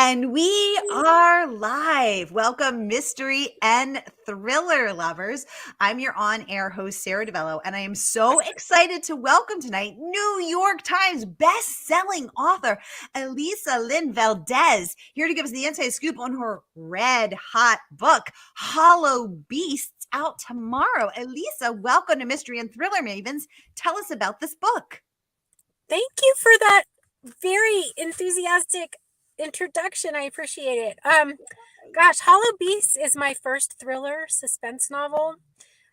And we are live. Welcome, mystery and thriller lovers. I'm your on-air host, Sara DiVello, and I am so excited to welcome tonight New York Times best-selling author Alisa Lynn Valdés, here to give us the inside scoop on her red-hot book, Hollow Beasts, out tomorrow. Alisa, welcome to Mystery and Thriller Mavens. Tell us about this book. Thank you for that very enthusiastic introduction. I appreciate it. Gosh, Hollow Beasts is my first thriller suspense novel,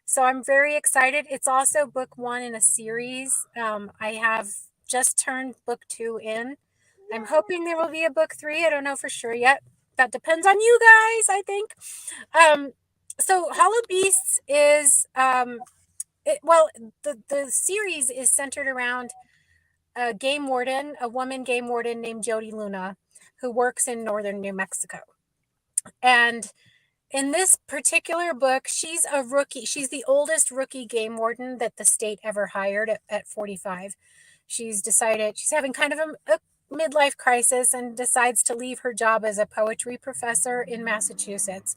so I'm very excited. It's also book one in a series. I have just turned book 2 in. I'm hoping there will be a book 3. I don't know for sure yet. That depends on you guys, I think. So Hollow Beasts is the series is centered around a woman game warden named Jodi Luna, who works in northern New Mexico. And in this particular book, she's a rookie. She's the oldest rookie game warden that the state ever hired at 45. She's decided she's having kind of a midlife crisis and decides to leave her job as a poetry professor in Massachusetts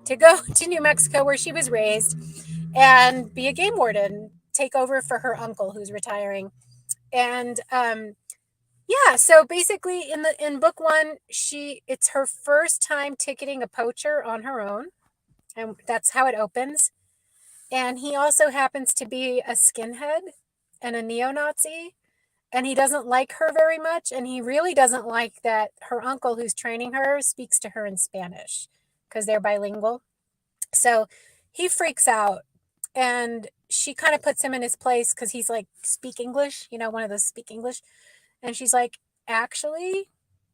to go to New Mexico, where she was raised, and be a game warden, take over for her uncle who's retiring. And so basically in book 1, it's her first time ticketing a poacher on her own, and that's how it opens. And he also happens to be a skinhead and a neo-Nazi, and he doesn't like her very much, and he really doesn't like that her uncle who's training her speaks to her in Spanish because they're bilingual. So he freaks out, and she kind of puts him in his place because he's like, speak English, one of those speak English. And she's like, actually,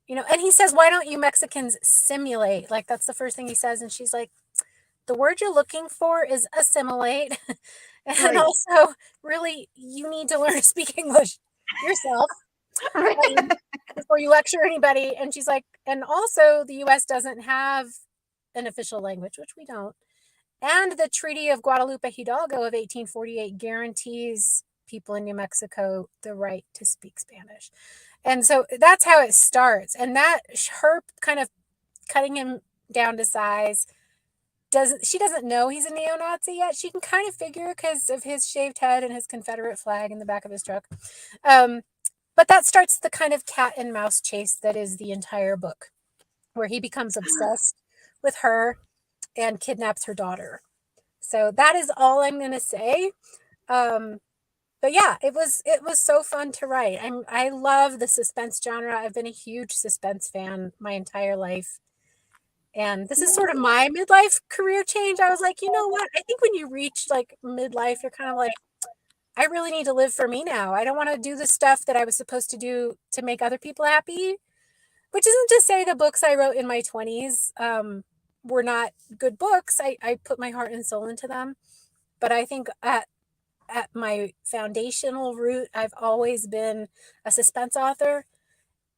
and he says, why don't you Mexicans simulate? Like, that's the first thing he says. And she's like, the word you're looking for is assimilate. And right. Also, really, you need to learn to speak English yourself before you lecture anybody. And she's like, and also the U.S. doesn't have an official language, which we don't. And the Treaty of Guadalupe Hidalgo of 1848 guarantees people in New Mexico the right to speak Spanish. And so that's how it starts. And that her kind of cutting him down to size, she doesn't know he's a neo-Nazi yet. She can kind of figure because of his shaved head and his Confederate flag in the back of his truck. But that starts the kind of cat and mouse chase that is the entire book, where he becomes obsessed with her and kidnaps her daughter. So that is all I'm going to say. But yeah, it was so fun to write. I love the suspense genre. I've been a huge suspense fan my entire life. And this is sort of my midlife career change. I was like, you know what? I think when you reach like midlife, you're kind of like, I really need to live for me now. I don't want to do the stuff that I was supposed to do to make other people happy, which isn't to say the books I wrote in my 20s were not good books. I put my heart and soul into them. But I think at my foundational root, I've always been a suspense author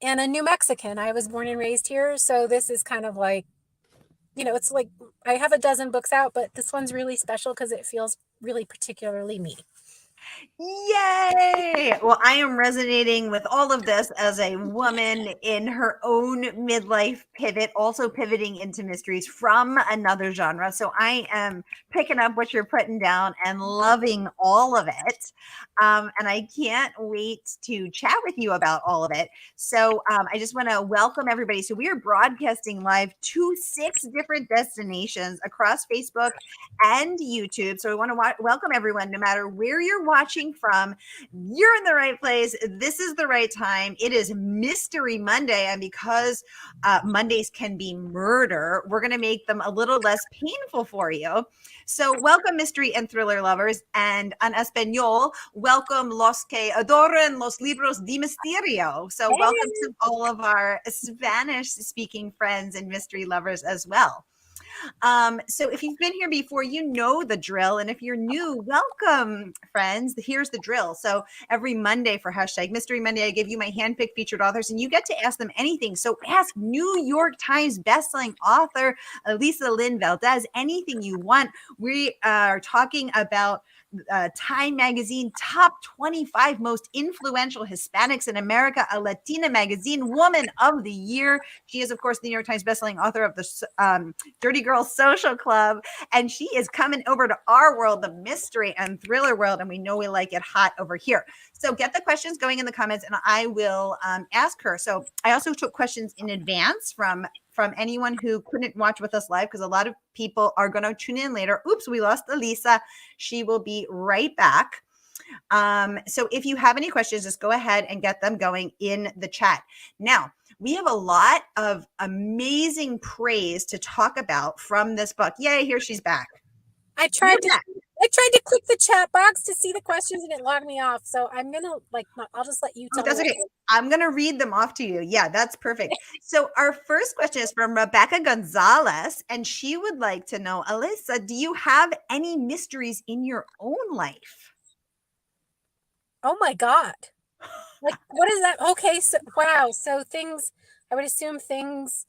and a New Mexican. I was born and raised here. So this is kind of like, it's like I have a dozen books out, but this one's really special because it feels really particularly me. Yay! Well, I am resonating with all of this as a woman in her own midlife pivot, also pivoting into mysteries from another genre. So I am picking up what you're putting down and loving all of it. And I can't wait to chat with you about all of it. So I just want to welcome everybody. So we are broadcasting live to 6 different destinations across Facebook and YouTube. So we want to welcome everyone, no matter where you're watching from. You're in the right place. This is the right time. It is Mystery Monday, and because Mondays can be murder, we're going to make them a little less painful for you. So welcome, mystery and thriller lovers, and en español, welcome los que adoran los libros de misterio. So welcome to all of our Spanish-speaking friends and mystery lovers as well. So if you've been here before, you know the drill. And if you're new, welcome, friends. Here's the drill. So every Monday for hashtag Mystery Monday, I give you my handpicked featured authors, and you get to ask them anything. So ask New York Times bestselling author Alisa Lynn Valdés anything you want. We are talking about Time Magazine top 25 most influential Hispanics in America, a Latina magazine, Woman of the Year. She is, of course, the New York Times bestselling author of the Dirty Girls Social Club, and she is coming over to our world, the mystery and thriller world, and we know we like it hot over here. So get the questions going in the comments, and I will ask her. So I also took questions in advance from anyone who couldn't watch with us live, because a lot of people are going to tune in later. Oops, we lost Alisa. She will be right back. So if you have any questions, just go ahead and get them going in the chat. Now, we have a lot of amazing praise to talk about from this book. Yay, here she's back. I tried to click the chat box to see the questions and it logged me off. So I'm going to I'll just let you tell me. That's okay. I'm going to read them off to you. Yeah, that's perfect. So our first question is from Rebecca Gonzalez, and she would like to know, Alisa, do you have any mysteries in your own life? Oh my God. Like, what is that? Okay. So, wow. So things, I would assume things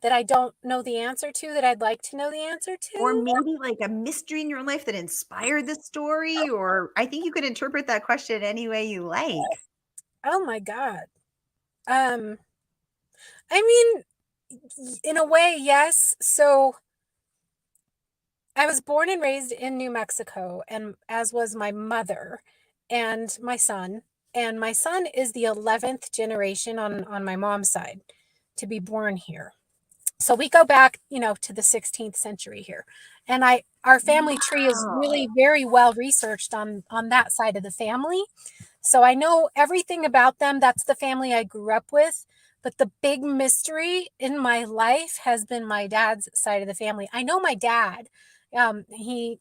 that I don't know the answer to that I'd like to know the answer to. Or maybe like a mystery in your life that inspired the story, or I think you could interpret that question any way you like. Oh my God. I mean, in a way, yes. So I was born and raised in New Mexico, and as was my mother and my son. And my son is the 11th generation on my mom's side to be born here. So we go back, to the 16th century here. And our family tree is really very well researched on that side of the family. So I know everything about them. That's the family I grew up with. But the big mystery in my life has been my dad's side of the family. I know my dad. He's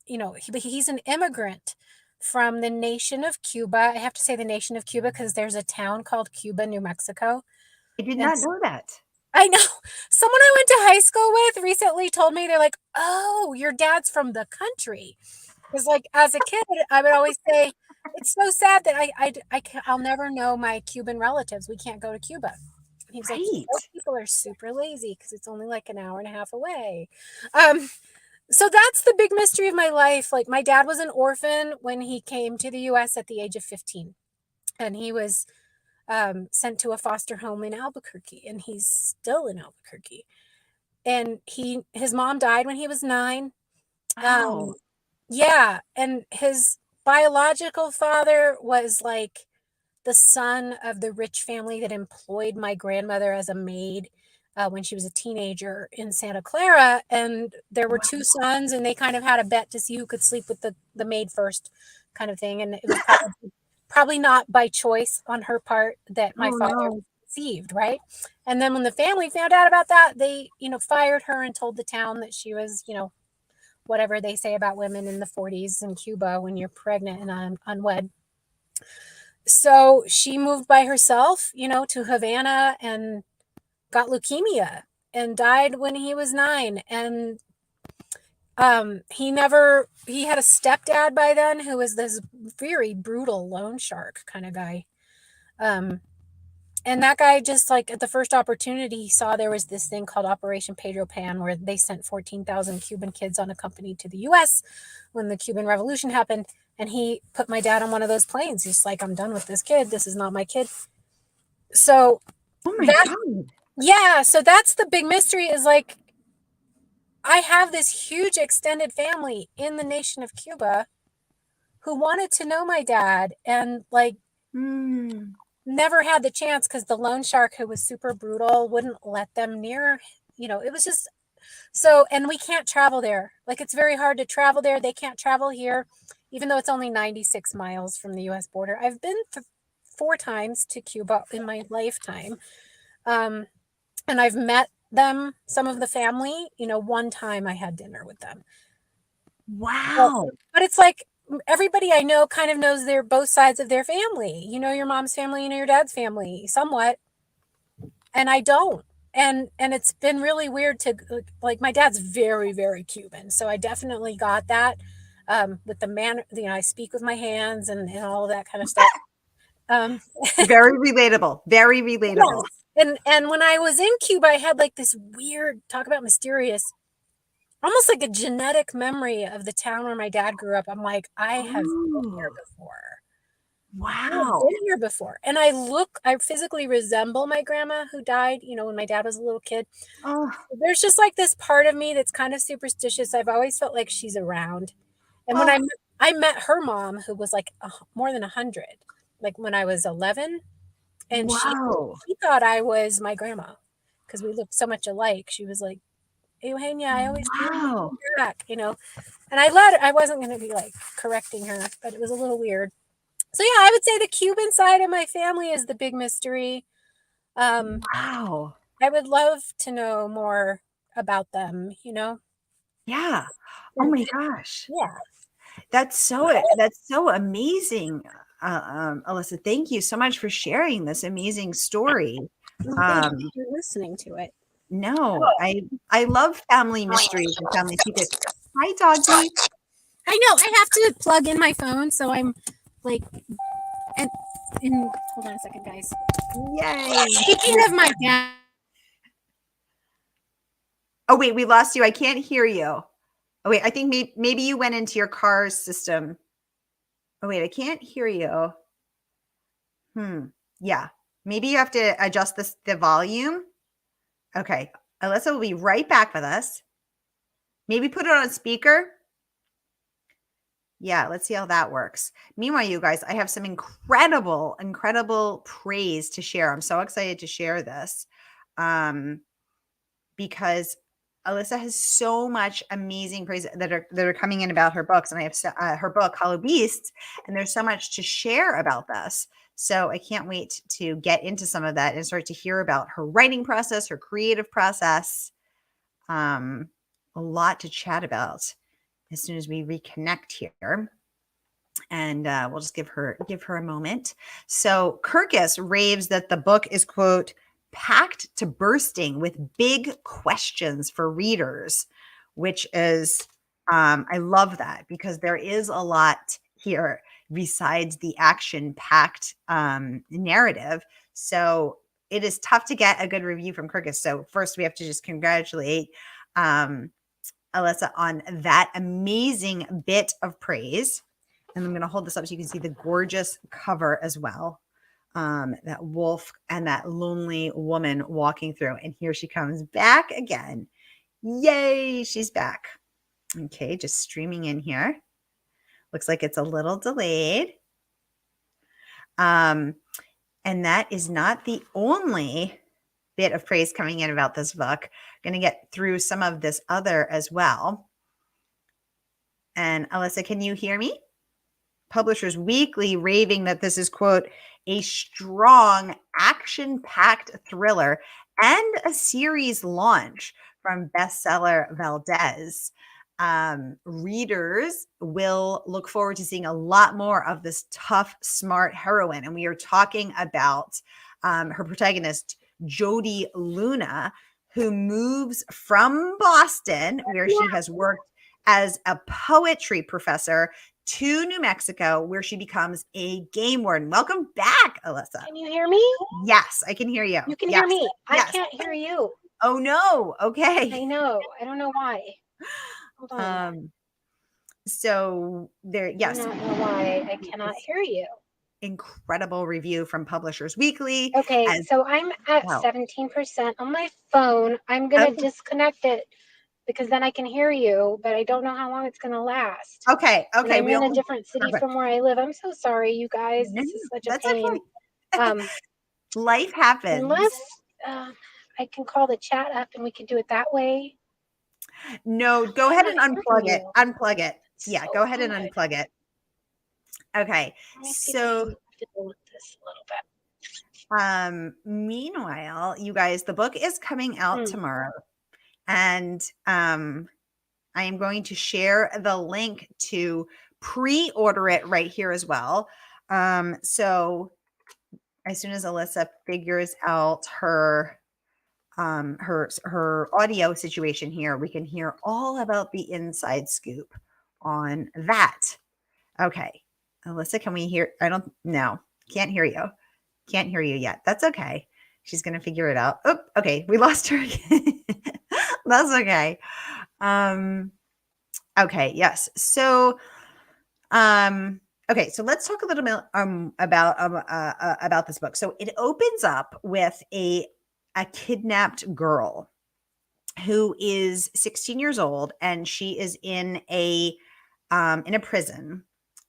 an immigrant from the nation of Cuba. I have to say the nation of Cuba because there's a town called Cuba, New Mexico. I did not know that. I know. Someone I went to high school with recently told me, they're like, oh, your dad's from the country. Because as a kid, I would always say, it's so sad that I'll never know my Cuban relatives. We can't go to Cuba. And he was like, those people are super lazy because it's only like an hour and a half away. So that's the big mystery of my life. Like, my dad was an orphan when he came to the U.S. at the age of 15. And he was sent to a foster home in Albuquerque, and he's still in Albuquerque. And his mom died when he was 9. Wow. Yeah, and his biological father was like the son of the rich family that employed my grandmother as a maid when she was a teenager in Santa Clara. And there were 2 sons, and they kind of had a bet to see who could sleep with the maid first, kind of thing. And it was probably not by choice on her part that my father conceived, right? And then when the family found out about that, they, fired her and told the town that she was, whatever they say about women in the 40s in Cuba when you're pregnant and unwed. So she moved by herself, to Havana and got leukemia and died when he was 9. And he had a stepdad by then who was this very brutal loan shark kind of guy. And that guy just at the first opportunity, he saw there was this thing called Operation Pedro Pan, where they sent 14,000 Cuban kids unaccompanied to the U.S. when the Cuban Revolution happened. And he put my dad on one of those planes. He's like, I'm done with this kid. This is not my kid. So, God. Yeah. So that's the big mystery is I have this huge extended family in the nation of Cuba who wanted to know my dad and never had the chance because the loan shark, who was super brutal, wouldn't let them near, it was just so, and we can't travel there. It's very hard to travel there. They can't travel here, even though it's only 96 miles from the U.S. border. I've been 4 times to Cuba in my lifetime. And I've met them, some of the family, one time I had dinner with them. Wow. But it's everybody I know kind of knows both sides of their family. Your mom's family, your dad's family somewhat. And I don't. And it's been really weird to my dad's very, very Cuban. So I definitely got that with the man, I speak with my hands and all of that kind of stuff. Very relatable. Very relatable. Yes. And when I was in Cuba, I had this weird, talk about mysterious. almost like a genetic memory of the town where my dad grew up. I'm like, I have been here before. I have Wow. been here before. And I physically resemble my grandma who died, when my dad was a little kid. Oh, There's just like this part of me that's kind of superstitious. I've always felt like she's around. And when oh, I met her mom, who was like more than 100, like when I was 11, and she wow. thought I was my grandma because we looked so much alike. She was like, Eugenia, I always see Wow. you back, And I wasn't going to be like correcting her, but it was a little weird. So yeah, I would say the Cuban side of my family is the big mystery. Wow. I would love to know more about them, Yeah. Oh And my gosh. yeah. That's so amazing. Alisa, thank you so much for sharing this amazing story. Well, thank you Um, for listening to it. no, I love family mysteries and family secrets. Hi, doggy. I know I have to plug in my phone, so I'm like, and, hold on a second, guys. Yay. Speaking of my dad, Oh, wait, we lost you. I can't hear you. Oh, wait, I think maybe you went into your car's system. Oh, wait, I can't hear you. Yeah. Maybe you have to adjust the volume. Okay. Alisa will be right back with us. Maybe put it on speaker. Yeah, let's see how that works. Meanwhile, you guys, I have some incredible, incredible praise to share. I'm so excited to share this because Alisa has so much amazing praise that are coming in about her books, and I have her book Hollow Beasts, and there's so much to share about this. So I can't wait to get into some of that and start to hear about her writing process, her creative process. A lot to chat about as soon as we reconnect here. And we'll just give her a moment. So Kirkus raves that the book is, quote, packed to bursting with big questions for readers, which is I love that because there is a lot here besides the action-packed narrative. So it is tough to get a good review from Kirkus. So first we have to just congratulate Alisa on that amazing bit of praise. And I'm going to hold this up so you can see the gorgeous cover as well. That wolf and that lonely woman walking through. And here she comes back again. Yay, she's back. Okay, just streaming in here. Looks like it's a little delayed. And that is not the only bit of praise coming in about this book. I'm going to get through some of this other as well. And Alisa, can you hear me? Publishers Weekly raving that this is, quote, a strong action-packed thriller and a series launch from bestseller Valdés. Readers will look forward to seeing a lot more of this tough, smart heroine. And we are talking about her protagonist, Jodi Luna, who moves from Boston, where she has worked as a poetry professor, to New Mexico, where she becomes a game warden. Welcome back, Alisa. Can you hear me? Yes, I can hear you. You can yes. hear me. Yes. I can't hear you. Oh no. Okay. I know. I don't know why. Hold on. So there, yes. I don't know why I cannot hear you. Incredible review from Publishers Weekly. Okay, so I'm at 17% on my phone. I'm going to disconnect it because then I can hear you, but I don't know how long it's going to last. Okay. And I'm in a different city from where I live. I'm so sorry, you guys. No, this is such a that's pain. okay. Life happens. Unless I can call the chat up and we can do it that way. No, go ahead and unplug it. Unplug it. Yeah, So go ahead and good. unplug it. Okay. Let me see So if I can fiddle with this a little bit. Meanwhile, you guys, the book is coming out tomorrow. And I am going to share the link to pre-order it right here as well. So as soon as Alisa figures out her audio situation here, we can hear all about the inside scoop on that. Okay. Alisa, can we hear? I don't know. Can't hear you. Can't hear you yet. That's okay. She's going to figure it out. Oh, okay. We lost her again. That's okay. Okay, yes. So, okay, so let's talk a little bit about this book. So it opens up with a kidnapped girl who is 16 years old, and she is in a prison.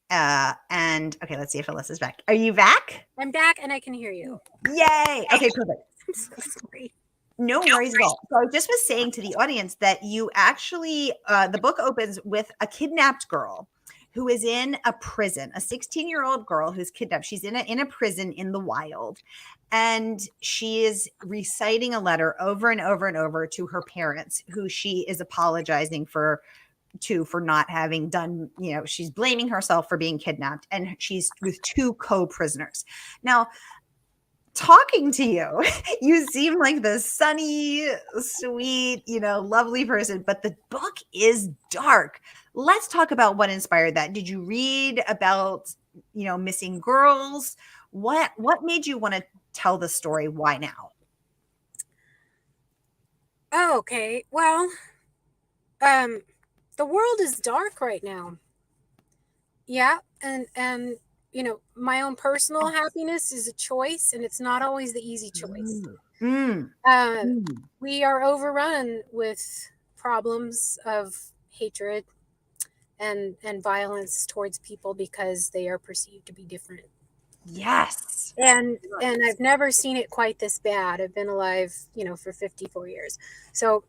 And okay, let's see if Alyssa's back. Are you back? I'm back and I can hear you. Yay! Okay, perfect. I'm so sorry. No worries at all. So I just was saying to the audience that you actually, the book opens with a kidnapped girl who is in a prison, a 16-year-old girl who's kidnapped. She's in a prison in the wild, and she is reciting a letter over and over and over to her parents, who she is apologizing for not having done, she's blaming herself for being kidnapped, and she's with two co-prisoners. Now, talking to you, you seem like the sunny, sweet, lovely person, but the book is dark. Let's talk about what inspired that. Did you read about, missing girls? What made you want to tell the story? Why now? Oh, okay. Well, the world is dark right now. Yeah, and my own personal happiness is a choice, and it's not always the easy choice. We are overrun with problems of hatred and violence towards people because they are perceived to be different. Yes. And I've never seen it quite this bad. I've been alive, for 54 years. So,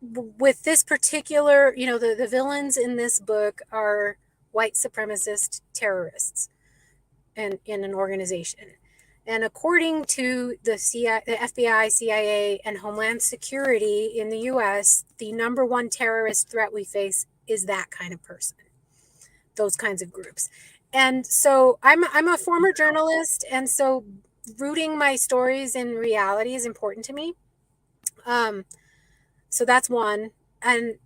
with this particular, the villains in this book are white supremacist terrorists in an organization. And according to the FBI, CIA, and Homeland Security in the U.S., the number one terrorist threat we face is that kind of person, those kinds of groups. And so I'm a former journalist, and so rooting my stories in reality is important to me. So that's one. And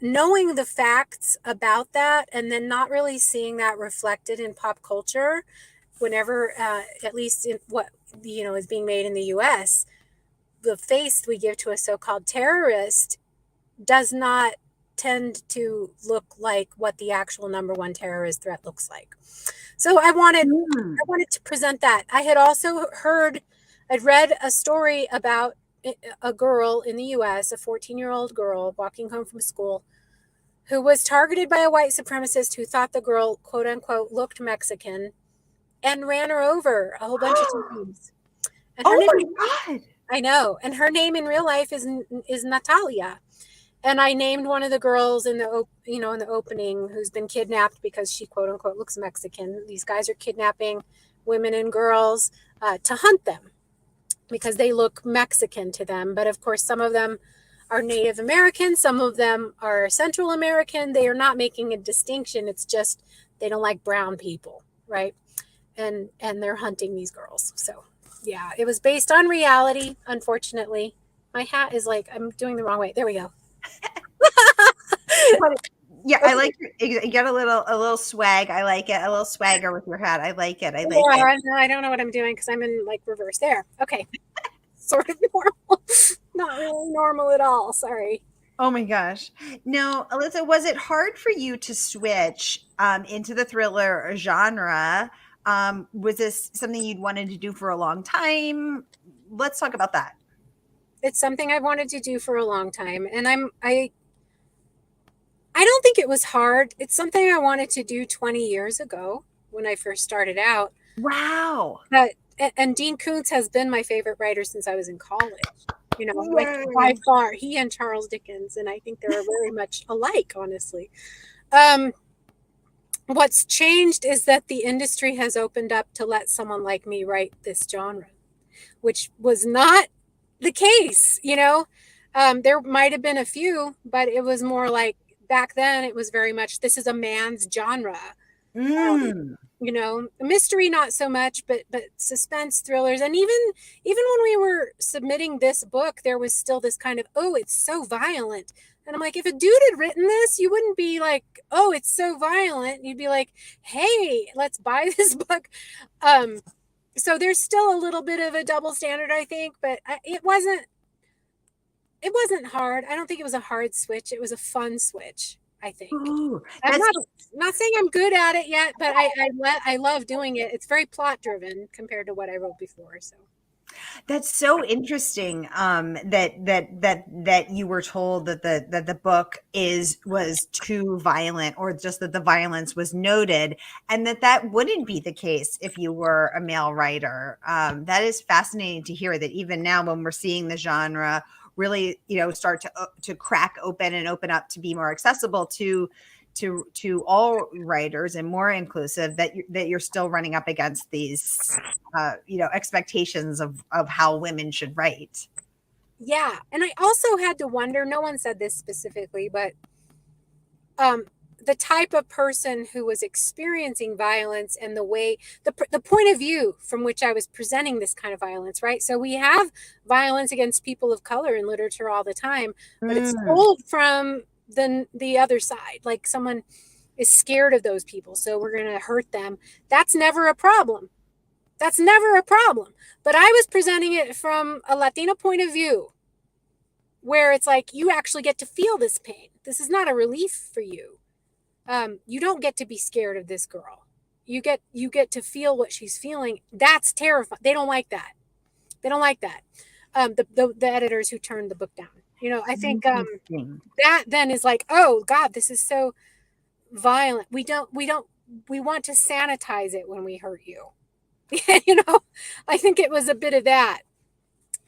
knowing the facts about that, and then not really seeing that reflected in pop culture, whenever, at least in what, is being made in the US, the face we give to a so-called terrorist does not tend to look like what the actual number one terrorist threat looks like. So I wanted to present that. I had also I'd read a story about a girl in the US, a 14-year-old girl walking home from school, who was targeted by a white supremacist who thought the girl, quote unquote, looked Mexican, and ran her over a whole bunch of times. And my God. I know. And her name in real life is Natalia. And I named one of the girls in the opening who's been kidnapped because she, quote unquote, looks Mexican. These guys are kidnapping women and girls to hunt them because they look Mexican to them. But of course, some of them are Native American. Some of them are Central American. They are not making a distinction. It's just they don't like brown people, right? And they're hunting these girls. So yeah, it was based on reality, unfortunately. My hat is like, I'm doing the wrong way. There we go. Yeah, I like you get a little swag. I like it. A little swagger with your hat. I like it. It. I don't know what I'm doing because I'm in like reverse there. Okay. Sort of normal. Not really normal at all. Sorry. Oh my gosh. Now, Alisa, was it hard for you to switch into the thriller genre? Was this something you'd wanted to do for a long time? Let's talk about that. It's something I've wanted to do for a long time. And I don't think it was hard. It's something I wanted to do 20 years ago when I first started out. Wow. And Dean Koontz has been my favorite writer since I was in college. Like by far, he and Charles Dickens, and I think they're very much alike, honestly. What's changed is that the industry has opened up to let someone like me write this genre, which was not the case. There might have been a few, but it was more like back then it was very much, this is a man's genre. Mystery, not so much, but suspense, thrillers. And even when we were submitting this book, there was still this kind of, oh, it's so violent. And I'm like, if a dude had written this, you wouldn't be like, oh, it's so violent. You'd be like, hey, let's buy this book. So there's still a little bit of a double standard, I think, but it wasn't it wasn't hard. I don't think it was a hard switch. It was a fun switch, I think. Ooh, I'm not saying I'm good at it yet, but I love doing it. It's very plot driven compared to what I wrote before. So that's so interesting. That you were told that the book was too violent, or just that the violence was noted, and that wouldn't be the case if you were a male writer. That is fascinating to hear, that even now, when we're seeing the genre really, start to crack open and open up to be more accessible to all writers and more inclusive, that you're still running up against these expectations of how women should write. Yeah, and I also had to wonder, no one said this specifically, but the type of person who was experiencing violence, and the way, the point of view from which I was presenting this kind of violence, right? So we have violence against people of color in literature all the time, but it's told from the other side, like someone is scared of those people, so we're going to hurt them. That's never a problem. That's never a problem. But I was presenting it from a Latina point of view, where it's like, you actually get to feel this pain. This is not a relief for you. You don't get to be scared of this girl. You get to feel what she's feeling. That's terrifying. They don't like that. They don't like that. The editors who turned the book down. I think that then is like, oh God, this is so violent. We want to sanitize it when we hurt you. I think it was a bit of that.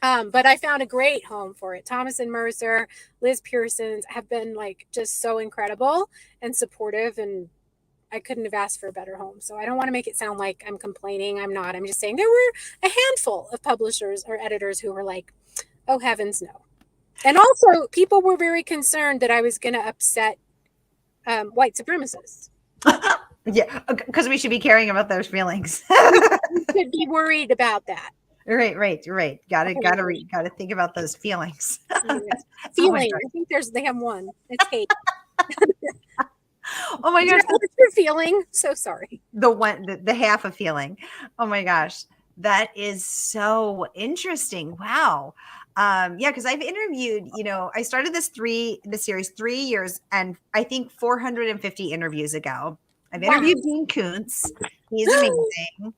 But I found a great home for it. Thomas and Mercer, Liz Pearsons have been like just so incredible and supportive, and I couldn't have asked for a better home. So I don't want to make it sound like I'm complaining. I'm not. I'm just saying there were a handful of publishers or editors who were like, oh heavens no. And also people were very concerned that I was going to upset white supremacists. Yeah, because we should be caring about those feelings. We should be worried about that. Right. Gotta think about those feelings. Feeling. I think they have one. It's hate. Oh my gosh. What's your feeling? So sorry. The half a feeling. Oh my gosh. That is so interesting. Wow. Yeah, because I've interviewed, I started the series 3 years and I think 450 interviews ago. I've interviewed Dean Koontz. He's amazing.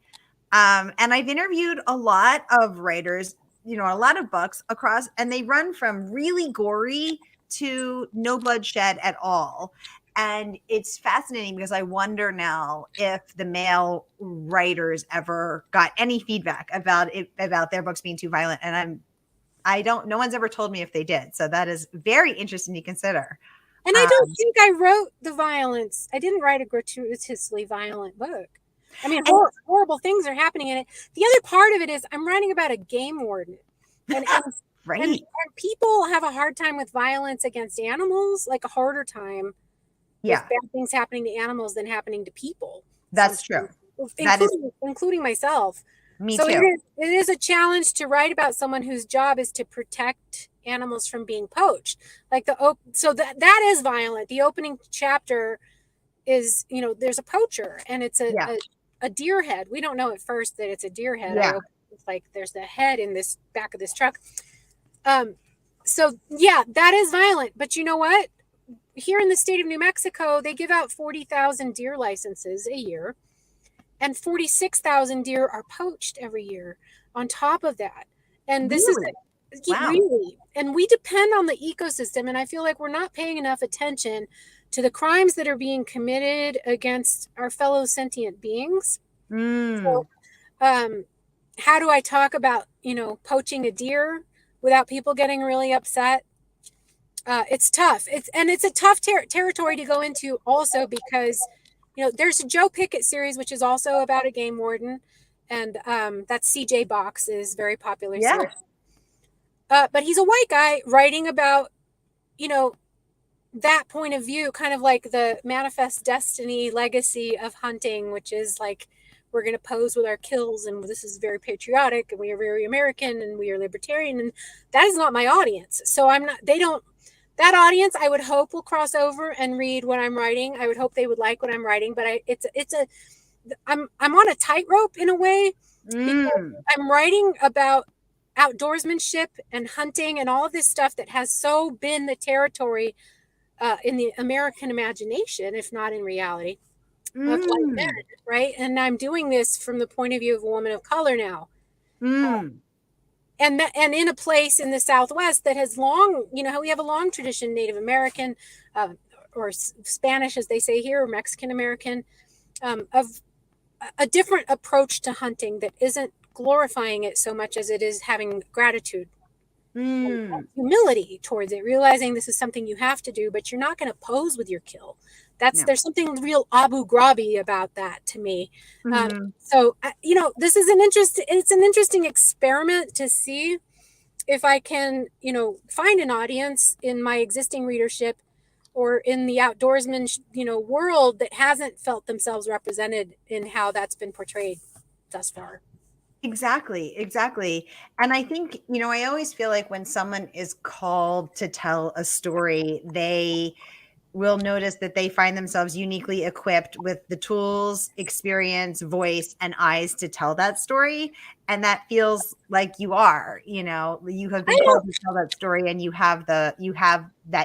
And I've interviewed a lot of writers, a lot of books across, and they run from really gory to no bloodshed at all. And it's fascinating because I wonder now if the male writers ever got any feedback about their books being too violent. And no one's ever told me if they did. So that is very interesting to consider. And I don't think I wrote the violence. I didn't write a gratuitously violent book. I mean, horrible things are happening in it. The other part of it is I'm writing about a game warden. And, right. And people have a hard time with violence against animals, like a harder time with bad things happening to animals than happening to people. That's true. Including myself. Me too. It is a challenge to write about someone whose job is to protect animals from being poached. So that is violent. The opening chapter is, there's a poacher and it's a deer head. We don't know at first that it's a deer head. Yeah. It's like there's the head in this back of this truck. So yeah, that is violent. But you know what? Here in the state of New Mexico, they give out 40,000 deer licenses a year, and 46,000 deer are poached every year on top of that. And this really? Really, and we depend on the ecosystem. And I feel like we're not paying enough attention to the crimes that are being committed against our fellow sentient beings. So, how do I talk about, poaching a deer without people getting really upset? It's tough. It's a tough territory to go into also because, there's a Joe Pickett series, which is also about a game warden. And that's CJ Box's very popular series. But he's a white guy writing about, that point of view, kind of like the manifest destiny legacy of hunting, which is like, we're going to pose with our kills and this is very patriotic and we are very American and we are libertarian. And that is not my audience. So that audience, I would hope, will cross over and read what I'm writing. I would hope they would like what I'm writing, but I'm on a tightrope in a way. I'm writing about outdoorsmanship and hunting and all of this stuff that has so been the territory in the American imagination, if not in reality, of white men, right? And I'm doing this from the point of view of a woman of color now. And in a place in the Southwest that has long, we have a long tradition, Native American, or Spanish, as they say here, or Mexican American, of a different approach to hunting that isn't glorifying it so much as it is having gratitude, and humility towards it, realizing this is something you have to do, but you're not going to pose with your kill. There's something real Abu Ghrabi about that to me. So this is it's an interesting experiment to see if I can, find an audience in my existing readership or in the outdoorsman, world that hasn't felt themselves represented in how that's been portrayed thus far. Exactly. And I think, I always feel like when someone is called to tell a story, they will notice that they find themselves uniquely equipped with the tools, experience, voice, and eyes to tell that story. And that feels like you are, you have been called to tell that story, and you have that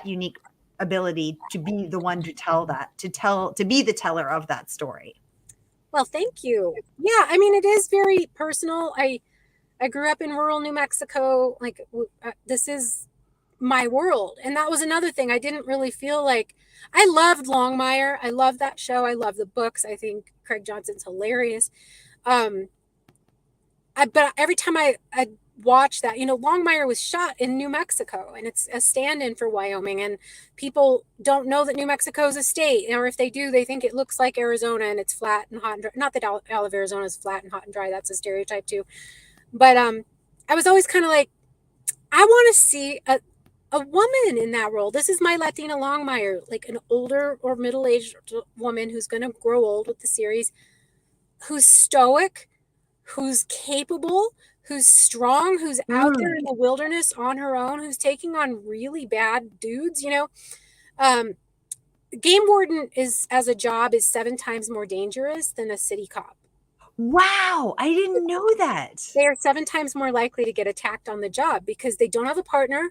unique ability to be the one to tell that, to be the teller of that story. Well, thank you. Yeah, I mean, it is very personal. I grew up in rural New Mexico. Like, this is my world. And that was another thing. I didn't really feel like I loved Longmire. I love that show. I love the books. I think Craig Johnson's hilarious. But every time I watch that, Longmire was shot in New Mexico, and it's a stand-in for Wyoming, and people don't know that New Mexico is a state, or if they do, they think it looks like Arizona and it's flat and hot and dry. Not that all of Arizona is flat and hot and dry. That's a stereotype too. But I was always kind of like, I want to see a woman in that role. This is my Latina Longmire, like an older or middle-aged woman who's going to grow old with the series, who's stoic, who's capable, who's strong, who's out there in the wilderness on her own, who's taking on really bad dudes, Game warden as a job is 7 times more dangerous than a city cop. Wow, I didn't know that. They are 7 times more likely to get attacked on the job because they don't have a partner.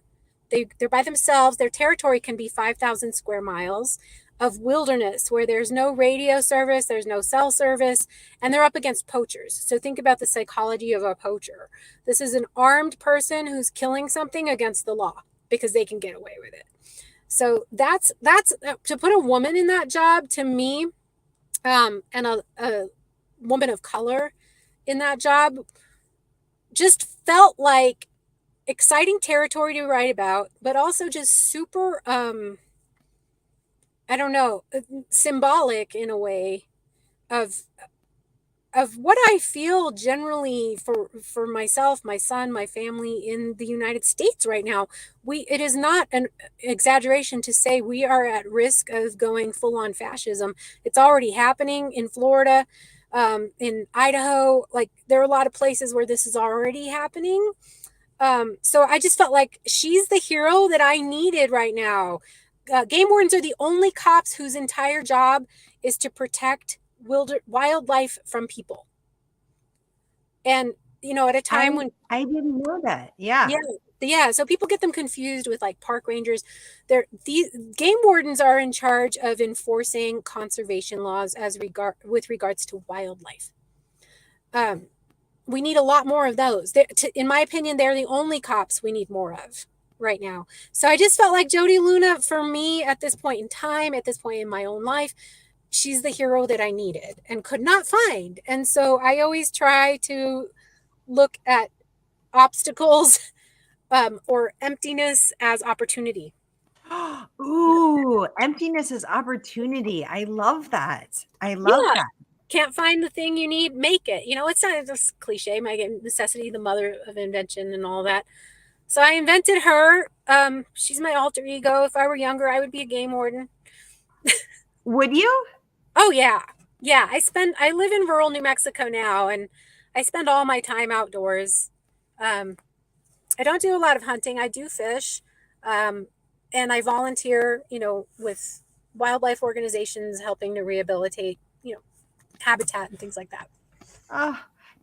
They're by themselves. Their territory can be 5,000 square miles of wilderness where there's no radio service, there's no cell service, and they're up against poachers. So think about the psychology of a poacher. This is an armed person who's killing something against the law because they can get away with it. So that's to put a woman in that job, to me, and a woman of color in that job, just felt like exciting territory to write about, but also just super I don't know, symbolic in a way of what I feel generally for myself, my son, my family in the United States right now. It is not an exaggeration to say we are at risk of going full on fascism. It's already happening in Florida, in Idaho. Like, there are a lot of places where this is already happening. So I just felt like she's the hero that I needed right now. Game wardens are the only cops whose entire job is to protect wildlife from people. And, at a time when I didn't know that. Yeah. Yeah. So people get them confused with like park rangers. These game wardens are in charge of enforcing conservation laws with regards to wildlife. We need a lot more of those. In my opinion, they're the only cops we need more of right now. So I just felt like Jodi Luna, for me, at this point in time, at this point in my own life, she's the hero that I needed and could not find. And so I always try to look at obstacles or emptiness as opportunity. Ooh, emptiness is opportunity. I love that. That. Can't find the thing you need, make it. It's not just cliche, necessity, the mother of invention and all that. So I invented her. She's my alter ego. If I were younger, I would be a game warden. Would you? Oh, yeah. Yeah. I live in rural New Mexico now, and I spend all my time outdoors. I don't do a lot of hunting. I do fish. And I volunteer, with wildlife organizations helping to rehabilitate, habitat and things like that.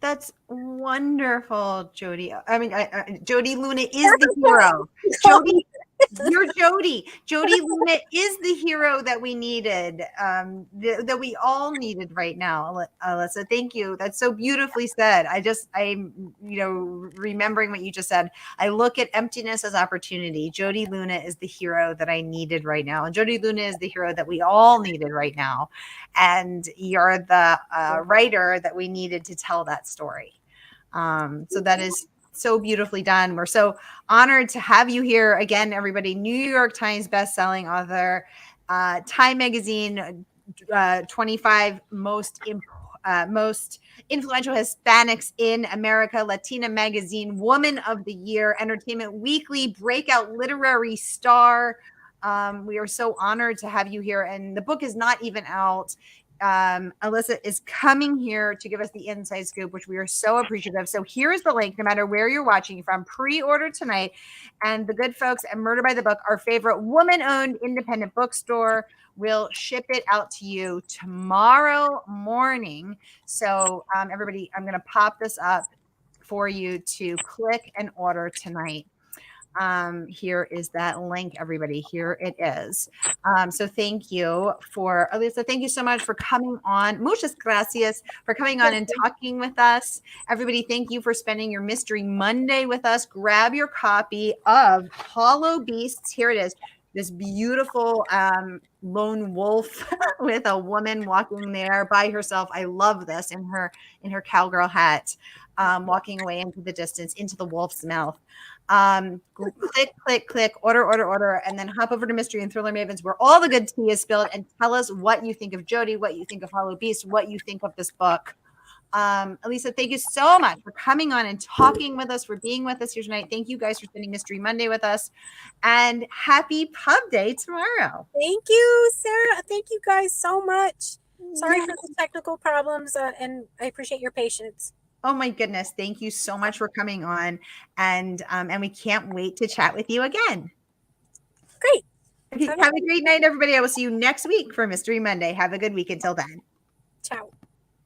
That's wonderful, Jodi. I mean, Jodi Luna is the hero. Jodi, you're Jodi. Jodi Luna is the hero that we needed, that we all needed right now. Alisa, thank you. That's so beautifully said. I'm, remembering what you just said. I look at emptiness as opportunity. Jodi Luna is the hero that I needed right now, and Jodi Luna is the hero that we all needed right now. And you're the writer that we needed to tell that story. So that is so beautifully done. We're so honored to have you here again, everybody. New York Times bestselling author, Time Magazine 25 most influential Hispanics in America, Latina Magazine Woman of the Year, Entertainment Weekly breakout literary star. We are so honored to have you here, and the book is not even out. Alisa is coming here to give us the inside scoop, which we are so appreciative. So here's the link, no matter where you're watching from, pre-order tonight. And the good folks at Murder by the Book, our favorite woman-owned independent bookstore, will ship it out to you tomorrow morning. So everybody, I'm going to pop this up for you to click and order tonight. Here is that link, everybody. Here it is. So thank you for Alisa. Thank you so much for coming on. Muchas gracias for coming on and talking with us. Everybody, thank you for spending your Mystery Monday with us. Grab your copy of Hollow Beasts. Here it is. This beautiful lone wolf with a woman walking there by herself. I love this in her cowgirl hat, walking away into the distance, into the wolf's mouth. Click, order, and then hop over to Mystery and Thriller Mavens, where all the good tea is spilled, and tell us what you think of Jodi, what you think of Hollow Beast, what you think of this book. Alisa, thank you so much for coming on and talking with us, for being with us here tonight. Thank you guys for spending Mystery Monday with us, and happy pub day tomorrow. Thank you, Sarah. Thank you guys so much. Sorry for the technical problems, and I appreciate your patience. Oh my goodness. Thank you so much for coming on. And we can't wait to chat with you again. Great. Okay, have a great night, everybody. I will see you next week for Mystery Monday. Have a good week until then. Ciao.